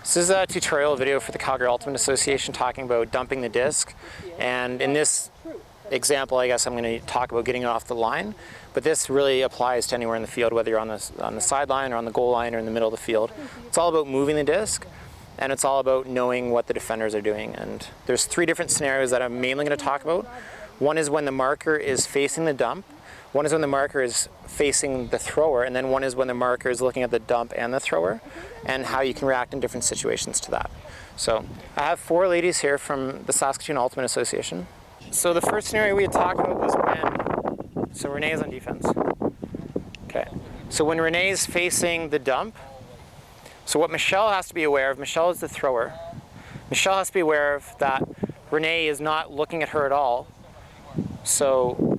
This is a tutorial video for the Calgary Ultimate Association talking about dumping the disc, and in this example I guess I'm going to talk about getting it off the line, but this really applies to anywhere in the field, whether you're on the sideline or on the goal line or in the middle of the field. It's all about moving the disc, and it's all about knowing what the defenders are doing. And there's three different scenarios that I'm mainly going to talk about. One is when the marker is facing the dump, one is when the marker is facing the thrower, and then one is when the marker is looking at the dump and the thrower, and how you can react in different situations to that. So I have four ladies here from the Saskatoon Ultimate Association. So the first scenario we had talked about was when, so Renee is on defense. Okay, so when Renee is facing the dump, so what Michelle has to be aware of, Michelle is the thrower, Michelle has to be aware of that Renee is not looking at her at all. So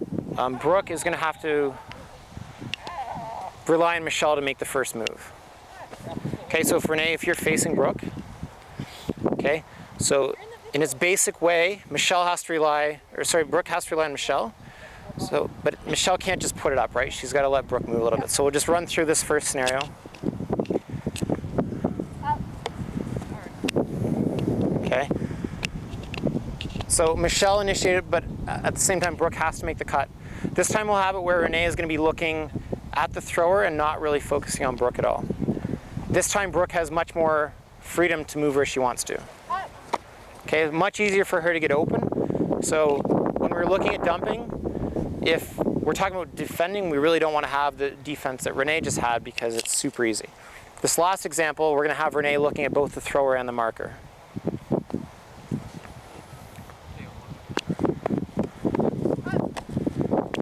Brooke is going to have to rely on Michelle to make the first move. Okay, so if Renee, if you're facing Brooke, okay, so in its basic way, Michelle has to rely, or sorry, Brooke has to rely on Michelle. So, but Michelle can't just put it up, right? She's got to let Brooke move a little bit. So we'll just run through this first scenario. Okay. So Michelle initiated, but at the same time, Brooke has to make the cut. This time we'll have it where Renee is going to be looking at the thrower and not really focusing on Brooke at all. This time Brooke has much more freedom to move where she wants to. Okay, much easier for her to get open. So when we're looking at dumping, if we're talking about defending, we really don't want to have the defense that Renee just had because it's super easy. This last example, we're going to have Renee looking at both the thrower and the marker.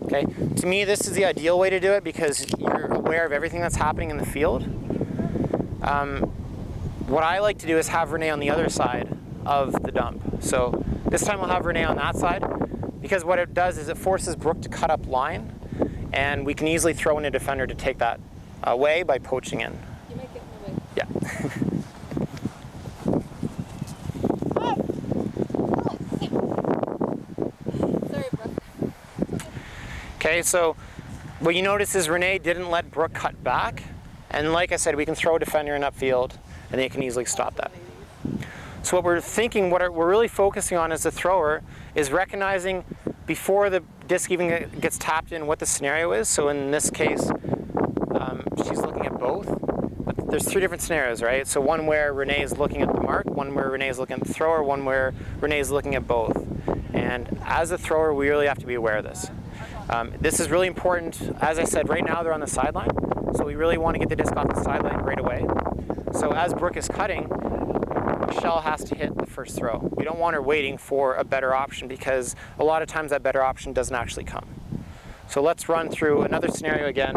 Okay, to me this is the ideal way to do it because you're aware of everything that's happening in the field. What I like to do is have Renee on the other side of the dump. So this time we'll have Renee on that side because what it does is it forces Brooke to cut up line, and we can easily throw in a defender to take that away by poaching in. You might get in the way. Yeah. Sorry, Brooke. Okay, so what you notice is Renee didn't let Brooke cut back, and like I said, we can throw a defender in upfield and they can easily stop that. So what we're thinking, what we're really focusing on as the thrower is recognizing before the disc even gets tapped in what the scenario is. So in this case, she's looking at both, but there's three different scenarios, right? So one where Renee is looking at the mark, one where Renee is looking at the thrower, one where Renee is looking at both. And as a thrower, we really have to be aware of this. This is really important. As I said, right now they're on the sideline, so we really want to get the disc off the sideline right away. So as Brooke is cutting, Michelle has to hit the first throw. We don't want her waiting for a better option because a lot of times that better option doesn't actually come. So let's run through another scenario again.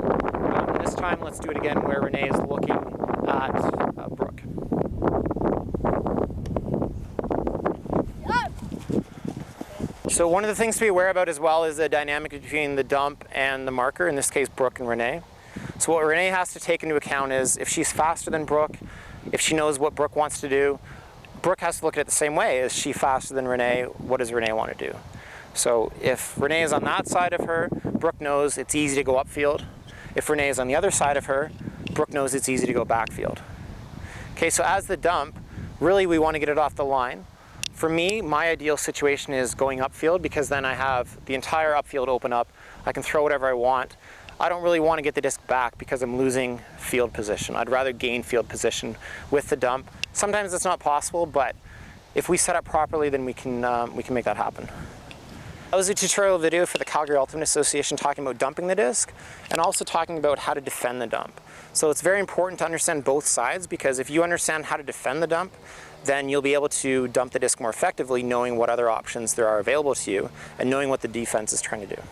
This time let's do it again where Renee is looking at Brooke. So one of the things to be aware about as well is the dynamic between the dump and the marker, in this case Brooke and Renee. So what Renee has to take into account is if she's faster than Brooke, if she knows what Brooke wants to do, Brooke has to look at it the same way. Is she faster than Renee? What does Renee want to do? So if Renee is on that side of her, Brooke knows it's easy to go upfield. If Renee is on the other side of her, Brooke knows it's easy to go backfield. Okay, so as the dump, really we want to get it off the line. For me, my ideal situation is going upfield because then I have the entire upfield open up. I can throw whatever I want. I don't really want to get the disc back because I'm losing field position. I'd rather gain field position with the dump. Sometimes it's not possible, but if we set up properly, then we can make that happen. That was a tutorial video for the Calgary Ultimate Association talking about dumping the disc and also talking about how to defend the dump. So it's very important to understand both sides because if you understand how to defend the dump, then you'll be able to dump the disc more effectively knowing what other options there are available to you and knowing what the defense is trying to do.